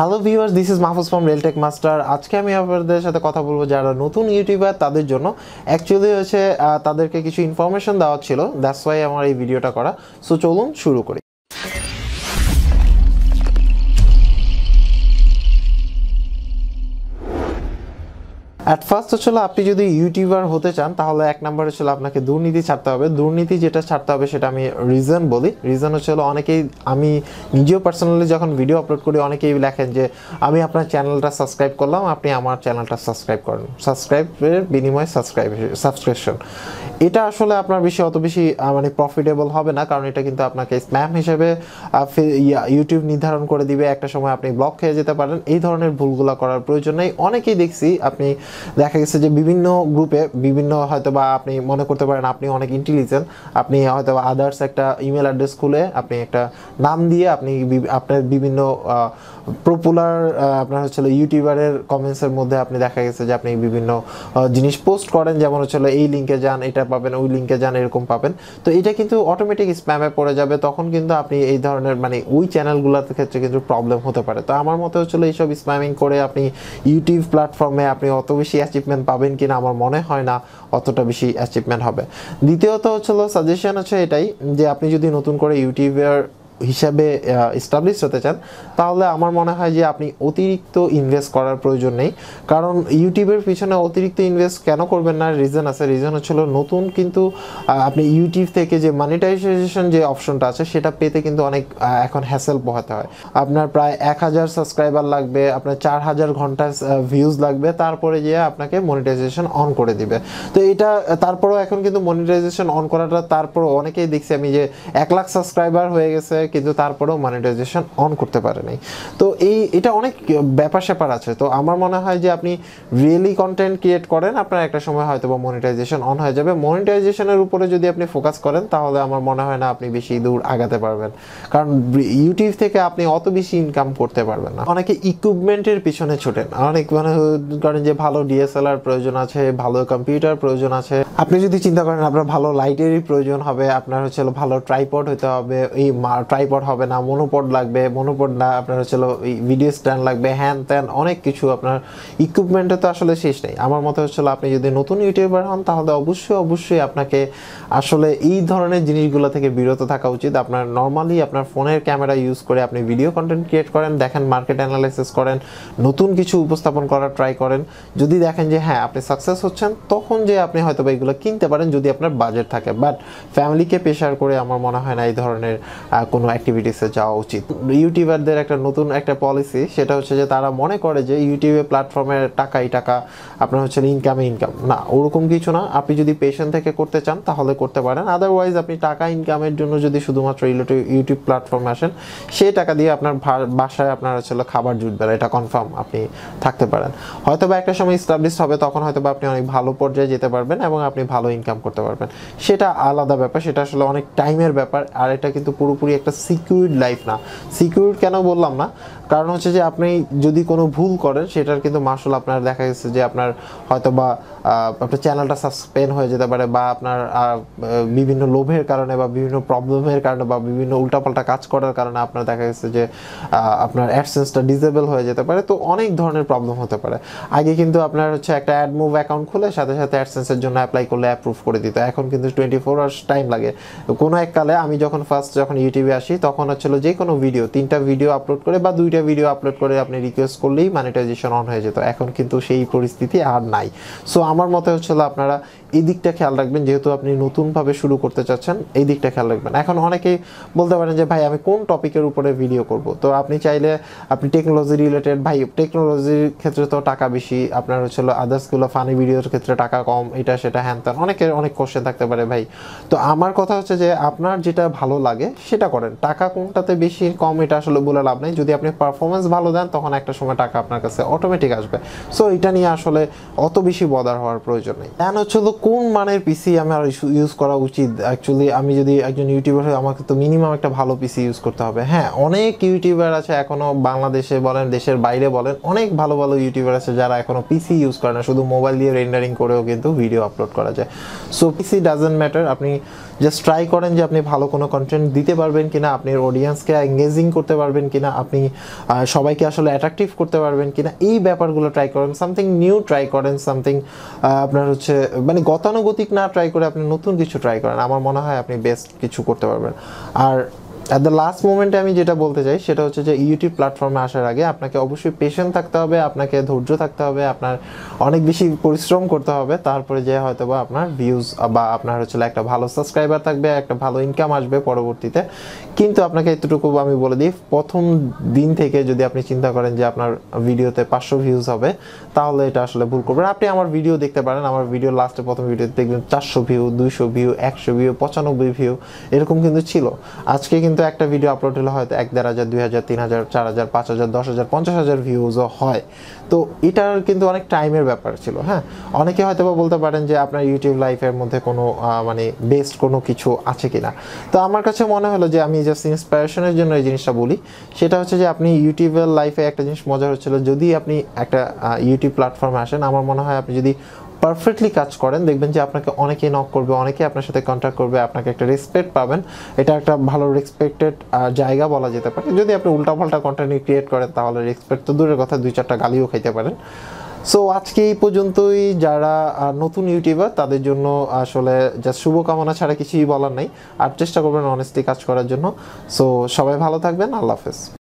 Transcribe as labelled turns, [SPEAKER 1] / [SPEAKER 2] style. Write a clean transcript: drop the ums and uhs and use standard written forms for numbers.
[SPEAKER 1] Hello viewers, this is Mahfuz from Realtek master. আজকে আমি আপনাদের সাথে কথা বলবো যারা নতুন ইউটিউবার তাদের জন্য। অ্যাকচুয়ালি হচ্ছে তাদেরকে কিছু ইনফরমেশন দেওয়া ছিল, দ্যাটস ওয়াই আমার এই ভিডিওটা করা। সো চলুন শুরু করি। অ্যাট ফার্স্ট হচ্ছিল আপনি যদি ইউটিউবার হতে চান তাহলে এক নম্বর হচ্ছিল আপনাকে দুর্নীতি ছাড়তে হবে। দুর্নীতি যেটা ছাড়তে হবে সেটা আমি রিজন বলি। রিজন হচ্ছিল অনেকেই, আমি নিজেও পার্সোনালি যখন ভিডিও আপলোড করি অনেকেই লেখেন যে আমি আপনার চ্যানেলটা সাবস্ক্রাইব করলাম, আপনি আমার চ্যানেলটা সাবস্ক্রাইব করেন, সাবস্ক্রাইবের বিনিময়ে সাবস্ক্রিপশন। এটা আসলে আপনার বেশি অত বেশি মানে প্রফিটেবল হবে না, কারণ এটা কিন্তু আপনাকে স্প্যাম হিসেবে ইউটিউব নির্ধারণ করে দিবে। একটা সময় আপনি ব্লক খেয়ে যেতে পারেন। এই ধরনের ভুলগুলো করার প্রয়োজন নেই। অনেকেই দেখছি আপনি দেখা গেছে যে বিভিন্ন গ্রুপে বিভিন্ন হয়তো বা আপনি মনে করতে পারেন আপনি অনেক ইন্টেলিজেন্ট, আপনি হয়তো বা আদার্স একটা ইমেল অ্যাড্রেস খুলে আপনি একটা নাম দিয়ে আপনি আপনার বিভিন্ন পপুলার আপনার হচ্ছিল ইউটিউবারের কমেন্টসের মধ্যে আপনি দেখা গেছে যে আপনি বিভিন্ন জিনিস পোস্ট করেন, যেমন হচ্ছিল এই লিঙ্কে যান এটা পাবেন, ওই লিঙ্কে যান এরকম পাবেন। তো এটা কিন্তু অটোমেটিক স্প্যামে পড়ে যাবে। তখন কিন্তু আপনি এই ধরনের মানে ওই চ্যানেলগুলোর ক্ষেত্রে কিন্তু প্রবলেম হতে পারে। তো আমার মতে হচ্ছিল এইসব স্প্যামিং করে আপনি ইউটিউব প্ল্যাটফর্মে আপনি অত বেশি অ্যাচিভমেন্ট পাবেন কিনা আমার মনে হয় না অতটা বেশি অ্যাচিভমেন্ট হবে। দ্বিতীয়ত হচ্ছিল সাজেশন হচ্ছে এটাই যে আপনি যদি নতুন করে ইউটিউবার হিসাবে এস্টাবলিশ হতে চান তাহলে আমার মনে হয় যে আপনি অতিরিক্ত ইনভেস্ট করার প্রয়োজন নেই। কারণ ইউটিউবের পিছনে অতিরিক্ত ইনভেস্ট কেন করবেন না, রিজন আছে। রিজন হচ্ছিল নতুন কিন্তু আপনি ইউটিউব থেকে যে মনিটাইজেশন যে অপশনটা আছে সেটা পেতে কিন্তু অনেক এখন হ্যাসেল পোহাতে হয়। আপনার প্রায় 1000 সাবস্ক্রাইবার লাগবে, আপনার 4000 ঘন্টা ভিউজ লাগবে, তারপরে গিয়ে আপনাকে মনিটাইজেশন অন করে দিবে। তো এটা তারপরেও এখন কিন্তু মনিটাইজেশন অন করাটা তারপরও অনেকেই দেখছি আমি যে 1 লাখ সাবস্ক্রাইবার হয়ে গেছে কিন্তু তারপরেও মনিটাইজেশন অন করতে পারে নাই। তো এটা অনেক ব্যাপার স্যাপার আছে। তো আমার মনে হয় যে আপনি রিয়েলি কন্টেন্ট ক্রিয়েট করেন, আপনার একটা সময় হয়তো বা মনিটাইজেশন অন হয়ে যাবে। মনিটাইজেশনের উপরে যদি আপনি ফোকাস করেন তাহলে আমার মনে হয় না আপনি বেশি দূর আগাতে পারবেন, কারণ ইউটিউব থেকে আপনি অত বেশি ইনকাম করতে পারবেন না। অনেকে ইকুইপমেন্টের পিছনে ছোটেন, অনেক মানে করেন যে ভালো ডিএসএলআর প্রয়োজন আছে, ভালো কম্পিউটার প্রয়োজন আছে। আপনি যদি চিন্তা করেন আপনার ভালো লাইটেরই প্রয়োজন হবে, আপনার হচ্ছে ভালো ট্রাইপড হতে হবে, এই ট্রাইপড হবে না, মনোপড লাগবে, মনোপড না আপনার হচ্ছে ভিডিও স্ট্যান্ড লাগবে, হ্যান ত্যান অনেক কিছু। আপনার ইকুইপমেন্টে তো আসলে শেষ নেই। আমার মতে হচ্ছিল আপনি যদি নতুন ইউটিউবার হন তাহলে অবশ্যই আপনাকে আসলে এই ধরনের জিনিসগুলো থেকে বিরত থাকা উচিত। আপনার নর্মালি আপনার ফোনের ক্যামেরা ইউজ করে আপনি ভিডিও কন্টেন্ট ক্রিয়েট করেন, দেখেন মার্কেট অ্যানালাইসিস করেন, নতুন কিছু উপস্থাপন করার ট্রাই করেন। যদি দেখেন যে হ্যাঁ আপনি সাকসেস হচ্ছেন তখন যে আপনি হয়তো বা এগুলো কিনতে পারেন যদি আপনার বাজেট থাকে। বাট ফ্যামিলিকে প্রেশার করে আমার মনে হয় না এই ধরনের কোনো অ্যাক্টিভিটিসে যাওয়া উচিত। ইউটিউবারদের একটা নতুন একটা পলিসি, সেটা হচ্ছে যে তারা মনে করে যে ইউটিউবে প্ল্যাটফর্মের টাকাই টাকা, আপনার হচ্ছে ইনকাম না, ওরকম কিছু না। আপনি যদি পেশন থেকে করতে চান তাহলে করতে পারেন, আদারওয়াইজ আপনি টাকা ইনকামের জন্য যদি শুধুমাত্র ইউটিউব প্ল্যাটফর্মে আসেন সেই টাকা দিয়ে আপনার বাসায় আপনার হচ্ছে খাবার জুটবে না, এটা কনফার্ম। আপনি থাকতে পারেন, হয়তো বা একটা সময় এস্টাবলিশ হবে, তখন হয়তো বা আপনি অনেক ভালো পর্যায়ে যেতে পারবেন এবং আপনি ভালো ইনকাম করতে পারবেন, সেটা আলাদা ব্যাপার, সেটা আসলে অনেক টাইমের ব্যাপার। আর এটা কিন্তু পুরোপুরি একটা সিকিউরড লাইফ না। সিকিউরড কেন বললাম না, কারণ হচ্ছে যে আপনি যদি কোনো ভুল করেন সেটার কিন্তু মাসুল আপনার দেখা গেছে যে আপনার হয়তো বা আপনার চ্যানেলটা সাসপেন্ড হয়ে যেতে পারে, বা আপনার বিভিন্ন লোভের কারণে বা বিভিন্ন প্রবলেমের কারণে বা বিভিন্ন উল্টাপাল্টা কাজ করার কারণে আপনার দেখা গেছে যে আপনার অ্যাডসেন্সটা ডিসেবল হয়ে যেতে পারে। তো অনেক ধরনের প্রবলেম হতে পারে। আগে কিন্তু আপনার হচ্ছে একটা অ্যাডমুভ অ্যাকাউন্ট খুলে সাথে সাথে অ্যাডসেন্সের জন্য অ্যাপ্লাই করলে অ্যাপ্রুভ করে দিত। এখন কিন্তু 24 আওয়ার্স টাইম লাগে। কোনো এক কালে আমি যখন ইউটিউবে আসি তখন হচ্ছিল যে কোনো ভিডিও 3টা ভিডিও আপলোড করে বা 2টা ভিডিও আপলোড করে আপনি রিকোয়েস্ট করলেই মনিটাইজেশন অন হয়ে যেত। এখন কিন্তু সেই পরিস্থিতি আর নাই। সো আমার মতে হচ্ছিল আপনারা এই দিকটা খেয়াল রাখবেন, যেহেতু আপনি নতুনভাবে শুরু করতে চাচ্ছেন এই দিকটা খেয়াল রাখবেন। এখন অনেকেই বলতে পারেন যে ভাই আমি কোন টপিকের উপরে ভিডিও করব, তো আপনি চাইলে আপনি টেকনোলজি রিলেটেড, ভাই টেকনোলজির ক্ষেত্রে তো টাকা বেশি, আপনার হচ্ছিল আদার্সগুলো ফানি ভিডিওর ক্ষেত্রে টাকা কম, এটা সেটা হ্যান ত্যান অনেকের অনেক কোশ্চেন থাকতে পারে ভাই। তো আমার কথা হচ্ছে যে আপনার যেটা ভালো লাগে সেটা করেন। টাকা কোনটাতে বেশি কম এটা আসলে বলে লাভ নেই। যদি আপনি পারফরমেন্স ভালো দেন তখন একটা সময় টাকা আপনার কাছে অটোমেটিক আসবে। সো এটা নিয়ে আসলে অত বেশি বদার হওয়ার প্রয়োজন নেই। দেন হচ্ছিল কোন মানের পিসি আমার ইউজ করা উচিত। অ্যাকচুয়ালি আমি যদি একজন ইউটিউবার হই আমাকে তো মিনিমাম একটা ভালো পিসি ইউজ করতে হবে। হ্যাঁ, অনেক ইউটিউবার আছে এখনও বাংলাদেশে বলেন দেশের বাইরে বলেন, অনেক ভালো ভালো ইউটিউবার আছে যারা এখনও পিসি ইউজ করে না, শুধু মোবাইল দিয়ে রেন্ডারিং করেও কিন্তু ভিডিও আপলোড করা যায়। So PC doesn't matter. আপনি জাস্ট ট্রাই করেন যে আপনি ভালো কোনো কন্টেন্ট দিতে পারবেন কিনা, আপনি অডিয়েন্সকে এঙ্গেজিং করতে পারবেন কিনা, আপনি সবাইকে আসলে অ্যাট্রাকটিভ করতে পারবেন কিনা, এই ব্যাপারগুলো ট্রাই করেন। সামথিং নিউ ট্রাই করেন, সামথিং আপনার হচ্ছে মানে গতানুগতিক না ট্রাই করে আপনি নতুন কিছু ট্রাই করেন। আমার মনে হয় আপনি বেস্ট কিছু করতে পারবেন। আর অ্যাট দ্য লাস্ট মোমেন্টে আমি যেটা বলতে চাই সেটা হচ্ছে যে ইউটিউব প্ল্যাটফর্মে আসার আগে আপনাকে অবশ্যই পেশেন্ট থাকতে হবে, আপনাকে ধৈর্য থাকতে হবে, আপনার অনেক বেশি পরিশ্রম করতে হবে, তারপরে যে হয়তো বা আপনার ভিউজ বা আপনার হচ্ছে একটা ভালো সাবস্ক্রাইবার থাকবে, একটা ভালো ইনকাম আসবে পরবর্তীতে। কিন্তু আপনাকে এতটুকু আমি বলে দিই, প্রথম দিন থেকে যদি আপনি চিন্তা করেন যে আপনার ভিডিওতে 500 ভিউজ হবে, তাহলে এটা আসলে ভুল করবেন। আপনি আমার ভিডিও দেখতে পারেন, আমার ভিডিও লাস্টে প্রথম ভিডিওতে দেখবেন 400 ভিউ, 200 ভিউ, 100 ভিউ, 95 ভিউ এরকম কিন্তু ছিল। আজকে কিন্তু একটা ভিডিও আপলোড হলে হয়তো 1,500, 2,000, 3,000, 4,000, 5,000, 10,000, 50,000 ভিউজও হয়। তো এটার কিন্তু অনেক টাইমের ব্যাপার ছিল। হ্যাঁ, অনেকে হয়তো বা বলতে পারেন যে আপনার ইউটিউব লাইফের মধ্যে কোনো মানে বেস্ট কোনো কিছু আছে কিনা। তো আমার কাছে মনে হলো যে আমি জাস্ট ইন্সপিরেশনের জন্য এই জিনিসটা বলি, সেটা হচ্ছে যে আপনি ইউটিউবের লাইফে একটা জিনিস মজার হচ্ছিল, যদি আপনি একটা ইউটিউব প্ল্যাটফর্মে আসেন, আমার মনে হয় আপনি যদি পারফেক্টলি কাজ করেন, দেখবেন যে আপনাকে অনেকেই নক করবে, অনেকেই আপনার সাথে কন্ট্যাক্ট করবে, আপনাকে একটা রেসপেক্ট পাবেন। এটা একটা ভালো রেসপেক্টেড জায়গা বলা যেতে পারে। যদি আপনি উল্টাপাল্টা কন্টেন্ট ক্রিয়েট করেন তাহলে রেসপেক্ট তো দূরের কথা, 2-4টা গালিও খাইতে পারেন। সো আজকে এই পর্যন্তই। যারা নতুন ইউটিউবার তাদের জন্য আসলে জাস্ট শুভকামনা ছাড়া কিছুই বলার নাই। আর চেষ্টা করবেন অনেস্টলি কাজ করার জন্য। সো সবাই ভালো থাকবেন, আল্লাহ হাফেজ।